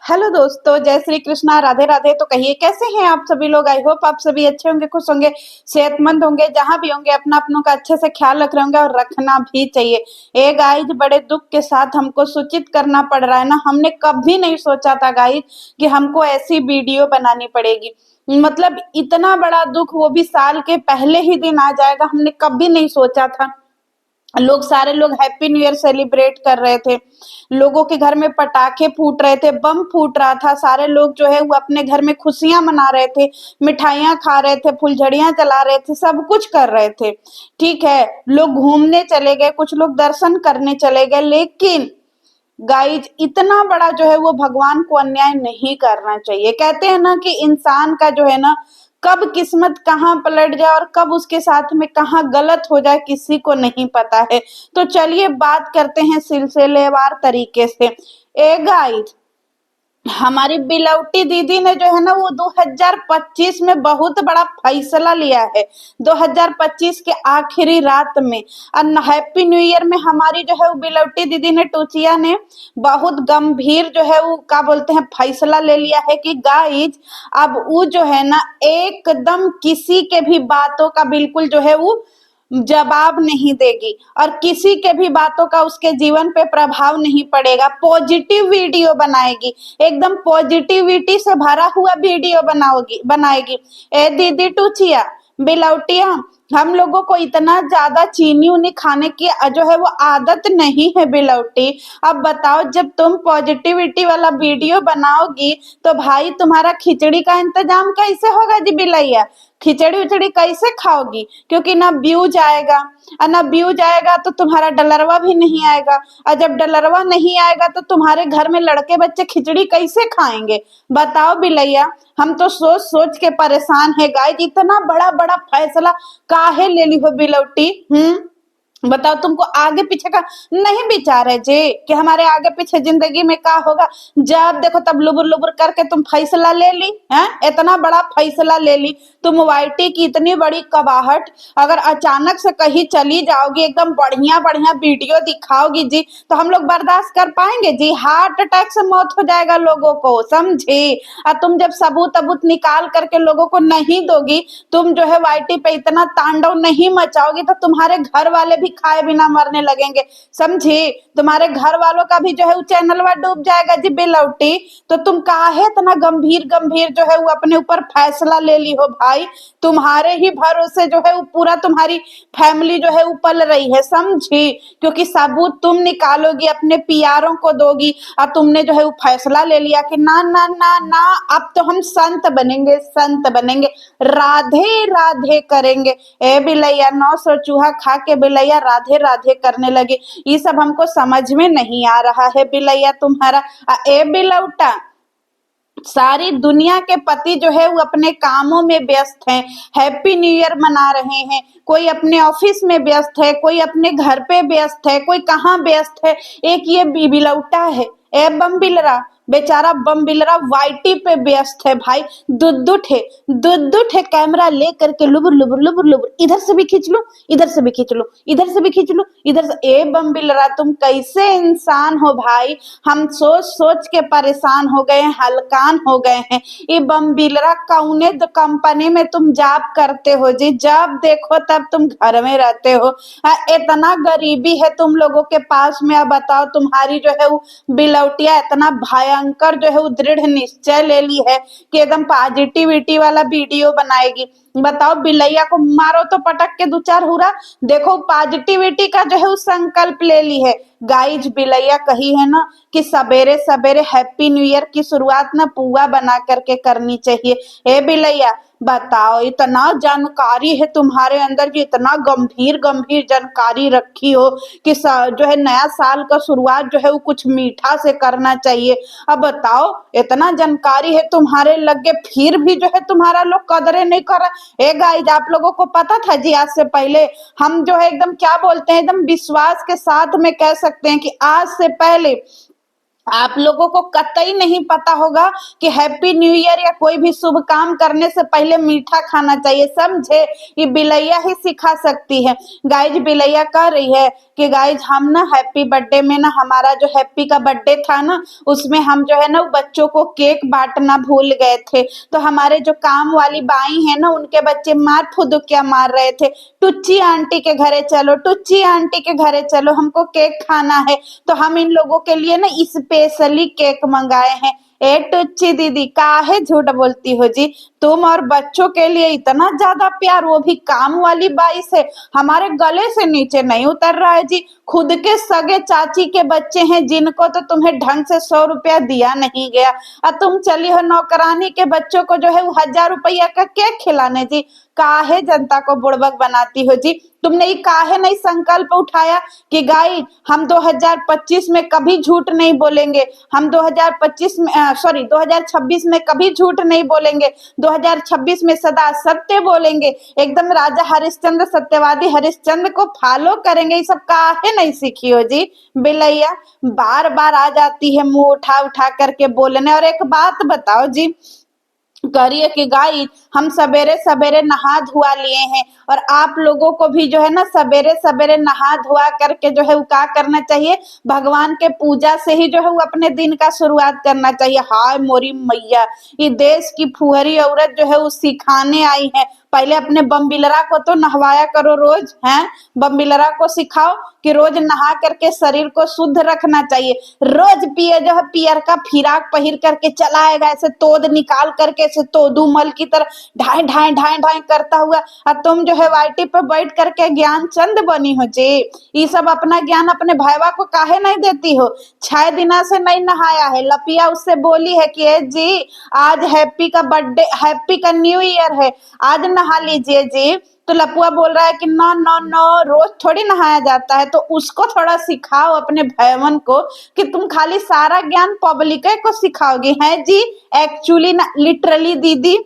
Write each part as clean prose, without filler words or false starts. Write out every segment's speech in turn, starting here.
Hello दोस्तों, जय श्री कृष्णा, राधे राधे। तो कहिए कैसे हैं आप सभी लोग। आई होप आप सभी अच्छे होंगे, खुश होंगे, सेहतमंद होंगे। जहां भी होंगे अपना अपनों का अच्छे से ख्याल रख रहे होंगे और रखना भी चाहिए। गाइज, बड़े दुख के साथ हमको सूचित करना पड़ रहा है ना, हमने कभी नहीं सोचा था गाइज कि हमको ऐसी वीडियो बनानी पड़ेगी। मतलब इतना बड़ा दुख, वो भी साल के पहले ही दिन आ जाएगा, हमने कभी नहीं सोचा था। सारे लोग हैप्पी न्यू ईयर सेलिब्रेट कर रहे थे। लोगों के घर में पटाखे फूट रहे थे, बम फूट रहा था। सारे लोग जो है वो अपने घर में खुशियां मना रहे थे, मिठाइयां खा रहे थे, फुलझड़ियां जला रहे थे, सब कुछ कर रहे थे। ठीक है, लोग घूमने चले गए, कुछ लोग दर्शन करने चले गए। लेकिन गाइज, इतना बड़ा जो है वो भगवान को अन्याय नहीं करना चाहिए। कहते हैं ना कि इंसान का जो है ना, कब किस्मत कहाँ पलट जाए और कब उसके साथ में कहाँ गलत हो जाए, किसी को नहीं पता है। तो चलिए बात करते हैं सिलसिलेवार तरीके से। गाइज, हमारी बिलौटी दीदी ने जो है ना वो 2025 में बहुत बड़ा फैसला लिया है। 2025 के आखिरी रात में और हैप्पी न्यू ईयर में हमारी जो है वो बिलौटी दीदी ने, टूचिया ने, बहुत गंभीर जो है वो क्या बोलते हैं फैसला ले लिया है कि गाइज, अब वो जो है ना एकदम किसी के भी बातों का बिल्कुल जो है वो जवाब नहीं देगी और किसी के भी बातों का उसके जीवन पे प्रभाव नहीं पड़ेगा। पॉजिटिव वीडियो बनाएगी, एकदम पॉजिटिविटी से भरा हुआ वीडियो बनाएगी। दीदी टूचिया, बिलौटिया, हम लोगों को इतना ज्यादा चीनी उनी खाने की जो है वो आदत नहीं है बिलौटी। अब बताओ, जब तुम पॉजिटिविटी वाला वीडियो बनाओगी तो भाई तुम्हारा खिचड़ी का इंतजाम कैसे होगा जी बिलैया। खिचड़ी उचड़ी कैसे खाओगी, क्योंकि ना व्यूज आएगा, और ना व्यूज आएगा तो तुम्हारा डलरवा भी नहीं आएगा, और जब डलरवा नहीं आएगा तो तुम्हारे घर में लड़के बच्चे खिचड़ी कैसे खाएंगे। बताओ बिलैया, हम तो सोच सोच के परेशान है गाइस। इतना बड़ा बड़ा फैसला काहे ले ली हो बिलौटी। बताओ, तुमको आगे पीछे का नहीं विचार है जी कि हमारे आगे पीछे जिंदगी में क्या होगा। जब देखो तब लुबुर लुबुर करके तुम फैसला ले ली हैं, इतना बड़ा फैसला ले ली। तुम वाईटी की इतनी बड़ी कबाहट, अगर अचानक से कहीं चली जाओगी, एकदम बढ़िया बढ़िया वीडियो दिखाओगी जी, तो हम लोग बर्दाश्त कर पाएंगे जी। हार्ट अटैक से मौत हो जाएगा लोगों को, समझे। और तुम जब सबूत अबूत निकाल करके लोगों को नहीं दोगी, तुम जो है वाईटी पे इतना तांडव नहीं मचाओगी, तो तुम्हारे घर वाले भी खाए बिना मरने लगेंगे, समझी। तुम्हारे घर वालों का भी जो है वो चैनलवा डूब जाएगा जी बिलौटी। तो तुम काहे इतना गंभीर गंभीर जो है वो अपने ऊपर फैसला ले ली हो भाई। तुम्हारे ही भरोसे जो है वो पूरा तुम्हारी फैमिली जो है वो पल रही है, समझी। क्योंकि सबूत तुम निकालोगी, अपने पीआरों को दोगी, और तुमने जो है वो फैसला ले लिया कि ना ना ना ना, अब तो हम संत बनेंगे, संत बनेंगे, राधे राधे करेंगे। बिलैया 900 चूहा खा के बिलैया राधे राधे करने लगे। ये सब हमको समझ में नहीं आ रहा है बिलैया तुम्हारा। बिलौटा, सारी दुनिया के पति जो है वो अपने कामों में व्यस्त हैं, हैप्पी न्यू ईयर मना रहे हैं। कोई अपने ऑफिस में व्यस्त है, कोई अपने घर पे व्यस्त है, कोई कहाँ व्यस्त है। एक ये बिलौटा है, बम बिलरा, बेचारा बम बिलरा वाईटी पे व्यस्त है भाई। दुद्दू ठे कैमरा ले करके लुबुर लुबुर लुबुर लुबुर, इधर से भी खींच लो, इधर से भी खींच लो, इधर से भी खींच लो, इधर से। बम बिलरा, तुम कैसे इंसान हो भाई। हम सोच सोच के परेशान हो गए हैं, हलकान हो गए हैं। ये बम बिलरा कौने कंपनी में तुम जॉब करते हो जी, जब देखो तब तुम घर में रहते हो। इतना गरीबी है तुम लोगों के पास में। अब बताओ, तुम्हारी जो है वो बिलौटिया इतना भयंकर जो है वो दृढ़ निश्चय ले ली है कि एकदम पॉजिटिविटी वाला वीडियो बनाएगी। बताओ, बिलैया को मारो तो पटक के दो चार हुरा। देखो, पॉजिटिविटी का जो है वो संकल्प ले ली है। गाइज, बिलैया कही है ना कि सवेरे सवेरे हैप्पी न्यू ईयर की शुरुआत ना पुआ बना करके करनी चाहिए। बिलैया, बताओ, इतना जानकारी है तुम्हारे अंदर कि इतना गंभीर गंभीर जानकारी रखी हो कि जो है नया साल का शुरुआत जो है वो कुछ मीठा से करना चाहिए। अब बताओ, इतना जानकारी है तुम्हारे लगे, फिर भी जो है तुम्हारा लोग कदरे नहीं कर रहा। गाइज, आप लोगों को पता था जी, आज से पहले हम जो है एकदम क्या बोलते हैं, एकदम विश्वास के साथ में कह सकते हैं कि आज से पहले आप लोगों को कतई नहीं पता होगा कि हैप्पी न्यू ईयर या कोई भी शुभ काम करने से पहले मीठा खाना चाहिए, समझे। ये बिलैया ही सिखा सकती है। गाइज बिलैया कह रही है कि गाइज हम ना हैप्पी बर्थडे में ना, हमारा जो हैप्पी का बर्थडे था ना, उसमें हम जो है ना बच्चों को केक बांटना भूल गए थे। तो हमारे जो काम वाली बाई है ना, उनके बच्चे मार फुदुकिया मार रहे थे, टुच्ची आंटी के घरे चलो, टुच्ची आंटी के घरे चलो, हमको केक खाना है। तो हम इन लोगों के लिए ना स्पेशली केक मंगाए हैं। ए टुच्ची दीदी काहे झूठ बोलती हो जी, तुम और बच्चों के लिए इतना ज्यादा प्यार, वो भी काम वाली बाई से, हमारे गले से नीचे नहीं उतर रहा है जी। खुद के सगे चाची के बच्चे हैं जिनको तो तुम्हें ढंग से 100 रुपया दिया नहीं गया, और तुम चली हो नौकरानी के बच्चों को जो है वो 1000 रुपया का केक खिलाने जी। काहे जनता को बुड़बक बनाती हो जी। तुमने ये काहे नहीं संकल्प उठाया कि गाइस हम 2025 में कभी झूठ नहीं बोलेंगे, हम 2025 में 2026 में कभी झूठ नहीं बोलेंगे, 2026 में सदा सत्य बोलेंगे, एकदम राजा हरिश्चंद्र सत्यवादी हरिश्चंद्र को फॉलो करेंगे। ये सब काहे नहीं सीखी हो जी। बिलैया बार बार आ जाती है मुंह उठा उठा करके बोलने। और एक बात बताओ जी, करिए कि गाइस हम सवेरे सवेरे नहा धुआ लिए हैं, और आप लोगों को भी जो है ना सवेरे सवेरे नहा धुआ करके जो है वो क्या करना चाहिए, भगवान के पूजा से ही जो है वो अपने दिन का शुरुआत करना चाहिए। हाय मोरी मैया, ये देश की फुहरी औरत जो है वो सिखाने आई है। पहले अपने बम्बिलरा को तो नहवाया करो रोज, हैं बम्बिलरा को सिखाओ कि रोज नहा करके शरीर को शुद्ध रखना चाहिए। रोज पिए जो है पियर का फिराक पहिर करके चलाएगा, ऐसे तोद निकाल करके, ऐसे तोदू मल की तरह ढाई ढाई ढाई ढाई करता हुआ, और तुम जो है वाइटी पे बैठ करके ज्ञान चंद बनी हो जी। ये सब अपना ज्ञान अपने भाईवा को काहे नहीं देती हो। 6 दिना से नहीं नहाया है, लपिया उससे बोली है कि ए जी आज हैप्पी का बर्थडे, हैप्पी का न्यू ईयर है, आज नहा लीजिए जी। तो लपुआ बोल रहा है कि नो नो नो, रोज थोड़ी नहाया जाता है। तो उसको थोड़ा सिखाओ अपने भैवन को कि तुम खाली सारा ज्ञान पब्लिक को सिखाओगे हैं जी। एक्चुअली ना लिटरली दीदी,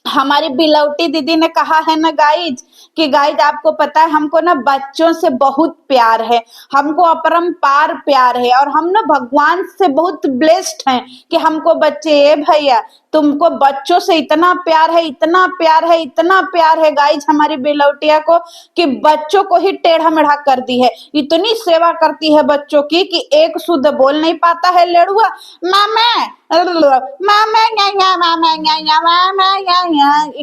हमारी बिलौटी दीदी ने कहा है ना गाइज कि गाइज आपको पता है हमको ना बच्चों से बहुत प्यार है, हमको अपरंपार प्यार है, और हम ना भगवान से बहुत ब्लेस्ड हैं कि हमको बच्चे। ए भैया तुमको बच्चों से इतना प्यार है, इतना प्यार है, इतना प्यार है गाइज हमारी बिलौटिया को कि बच्चों को ही टेढ़ा मेढ़ा कर दी है। इतनी सेवा करती है बच्चों की कि एक शुद्ध बोल नहीं पाता है लेड़ुआ। मामा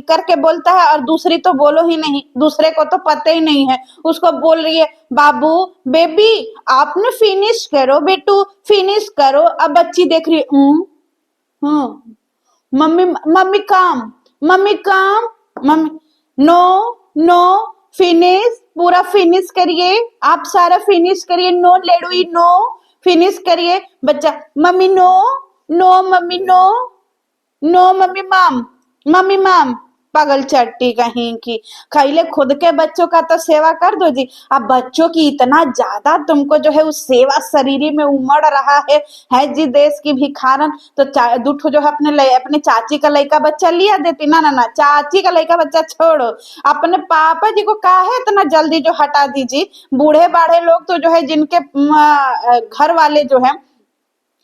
करके बोलता है, और दूसरी तो बोलो ही नहीं, दूसरे को तो पता ही नहीं है। उसको बोल रही है बाबू बेबी आपने फिनिश करो, बेटू फिनिश करो। अब बच्ची देख रही है, मम्मी मम्मी काम, मम्मी काम, मम्मी नो नो, फिनिश पूरा फिनिश करिए, आप सारा फिनिश करिए, नो लेडुई नो, फिनिश करिए। बच्चा mummy no no, mummy no no, mummy mom. पागल चट्टी कहीं की, खैले खुद के बच्चों का तो सेवा कर दो जी। अब बच्चों की इतना ज्यादा तुमको जो है उस सेवा शरीरी में उमड़ रहा है जी देश की भिखारन। तो दुठो जो है अपने चाची का लड़का बच्चा लिया देती ना ना ना, चाची का लड़का बच्चा छोड़ो, अपने पापा जी को काहे इतना जल्दी जो हटा दीजिए। बूढ़े बाढ़े लोग तो जो है जिनके घर वाले जो है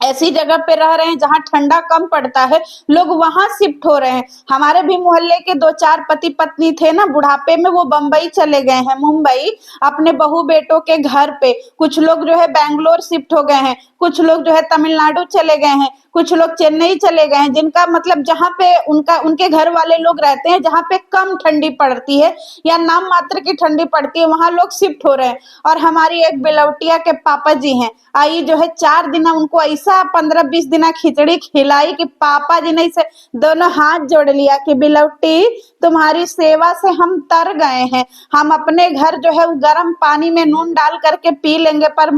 ऐसी जगह पे रह रहे हैं जहां ठंडा कम पड़ता है, लोग वहां शिफ्ट हो रहे हैं। हमारे भी मोहल्ले के 2-4 पति पत्नी थे ना, बुढ़ापे में वो बम्बई चले गए हैं, मुंबई, अपने बहू बेटों के घर पे। कुछ लोग जो है बैंगलोर शिफ्ट हो गए हैं, कुछ लोग जो है तमिलनाडु चले गए हैं, कुछ लोग चेन्नई चले गए हैं, जिनका मतलब जहाँ पे उनके घर वाले लोग रहते हैं जहाँ पे कम ठंडी पड़ती है या नाम मात्र की ठंडी पड़ती है, वहां लोग शिफ्ट हो रहे हैं। और हमारी एक बिलौटिया के पापा जी हैं, आई जो है 4 दिन उनको ऐसा 15-20 दिन खिचड़ी खिलाई कि पापा जी ने इसे दोनों हाथ जोड़ लिया कि बिलौटी तुम्हारी सेवा से हम तर गए हैं, हम अपने घर जो है वो गर्म पानी में नून डाल करके पी लेंगे, पर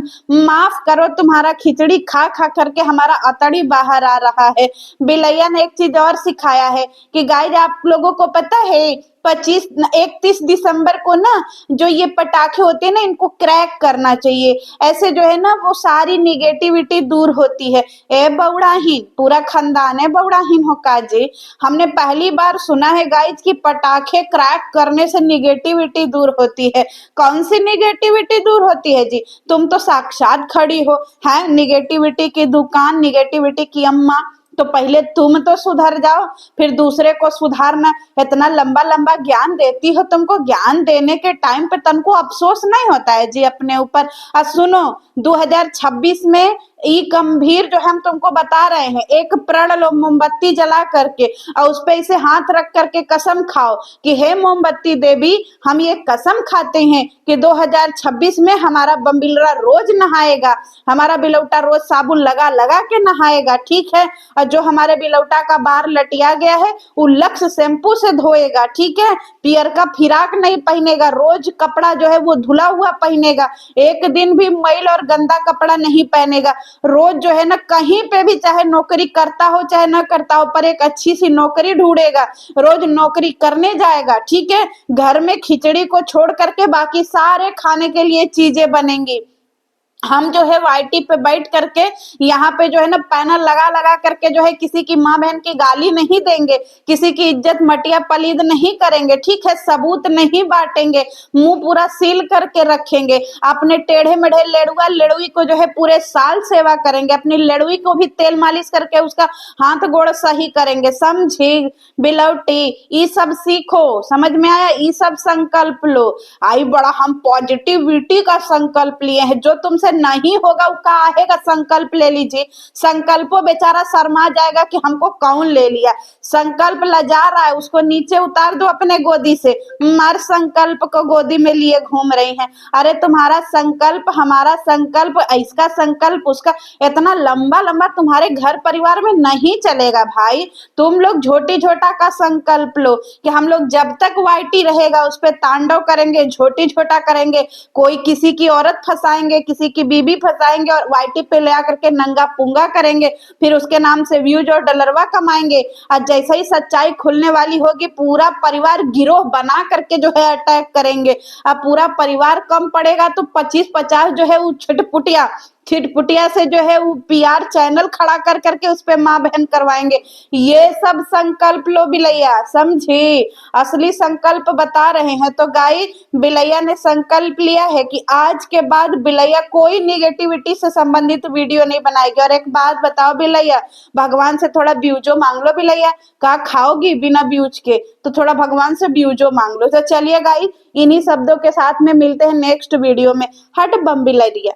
माफ करो तुम्हारा खिचड़ी खा खा करके हमारा अतड़ी बाहर आ रहा है। बिलैया ने एक चीज और सिखाया है कि गाइस आप लोगों को पता है 25 31 दिसंबर को ना जो ये पटाखे होते हैं ना इनको क्रैक करना चाहिए। ऐसे जो है ना वो सारी निगेटिविटी दूर होती है। ए बौड़ाहीन, पूरा खानदान है बौड़ाहीन हो काजी। हमने पहली बार सुना है गाइज कि पटाखे क्रैक करने से निगेटिविटी दूर होती है। कौन सी निगेटिविटी दूर होती है जी? तुम तो साक्षात खड़ी हो है निगेटिविटी की दुकान, निगेटिविटी की अम्मा। तो पहले तुम तो सुधर जाओ, फिर दूसरे को सुधारना। इतना लंबा लंबा ज्ञान देती हो, तुमको ज्ञान देने के टाइम पे तुमको अफसोस नहीं होता है जी अपने ऊपर? और सुनो, 2026 में ई गंभीर जो हम तुमको बता रहे हैं, एक प्रण लो मोमबत्ती जला करके और उस पे इसे हाथ रख करके कसम खाओ कि हे मोमबत्ती देवी, हम ये कसम खाते हैं कि 2026 में हमारा बम्बिलरा रोज नहाएगा, हमारा बिलौटा रोज साबुन लगा लगा के नहाएगा, ठीक है? और जो हमारे बिलौटा का बार लटिया गया है वो लक्स शैम्पू से धोएगा, ठीक है? पियर का फिराक नहीं पहनेगा, रोज कपड़ा जो है वो धुला हुआ पहनेगा, एक दिन भी मैल और गंदा कपड़ा नहीं पहनेगा। रोज जो है ना कहीं पे भी चाहे नौकरी करता हो चाहे ना करता हो पर एक अच्छी सी नौकरी ढूंढेगा, रोज नौकरी करने जाएगा, ठीक है? घर में खिचड़ी को छोड़ करके बाकी सारे खाने के लिए चीजें बनेंगी। हम जो है वाईटी पे बैठ करके यहाँ पे जो है ना पैनल लगा लगा करके जो है किसी की माँ बहन की गाली नहीं देंगे, किसी की इज्जत मटिया पलीद नहीं करेंगे, ठीक है? सबूत नहीं बांटेंगे, मुंह पूरा सील करके रखेंगे। अपने टेढ़े मेढ़े लेड़ुआ लेड़ुई को जो है पूरे साल सेवा करेंगे, अपनी लेड़ुई को भी तेल मालिश करके उसका हाथ गोड़ सही करेंगे, समझी बिलौटी? ये सब सीखो, समझ में आया? ये सब संकल्प लो। आई बड़ा हम पॉजिटिविटी का संकल्प लिए हैं, जो तुमसे नहीं होगा वो काहेगा संकल्प ले लीजिए। संकल्पो बेचारा शर्मा जाएगा कि हमको कौन ले लिया। संकल्प लजा रहा है, उसको नीचे उतार दो अपने गोदी से, मर संकल्प को गोदी में लिए घूम रही हैं। अरे तुम्हारा संकल्प, हमारा संकल्प, इसका संकल्प, उसका, इतना लंबा लंबा तुम्हारे घर परिवार में नहीं चलेगा भाई। तुम लोग झोटी झोटा का संकल्प लो कि हम लोग जब तक वाईटी रहेगा उस पर तांडव करेंगे, झोटी झोटा करेंगे, कोई किसी की औरत फंसाएंगे, किसी की बीबी फंसाएंगे और वाईटी पे ले आकर के नंगा पुंगा करेंगे, फिर उसके नाम से व्यूज और डलरवा कमाएंगे। और जैसे ही सच्चाई खुलने वाली होगी पूरा परिवार गिरोह बना करके जो है अटैक करेंगे। अब पूरा परिवार कम पड़ेगा तो 25-50 जो है वो छिटपुटिया से जो है वो पीआर चैनल खड़ा कर करके उस पे माँ बहन करवाएंगे। ये सब संकल्प लो बिलैया, समझी? असली संकल्प बता रहे हैं। तो गाई बिलैया ने संकल्प लिया है कि आज के बाद बिलैया कोई निगेटिविटी से संबंधित वीडियो नहीं बनाएगी। और एक बात बताओ बिलैया, भगवान से थोड़ा ब्यूजो मांग लो बिलैया। का खाओगी बिना ब्यूज के? तो थोड़ा भगवान से ब्यूजो मांग लो। तो चलिए गाई, इन्हीं शब्दों के साथ में मिलते हैं नेक्स्ट वीडियो में। हट बम बिलैया।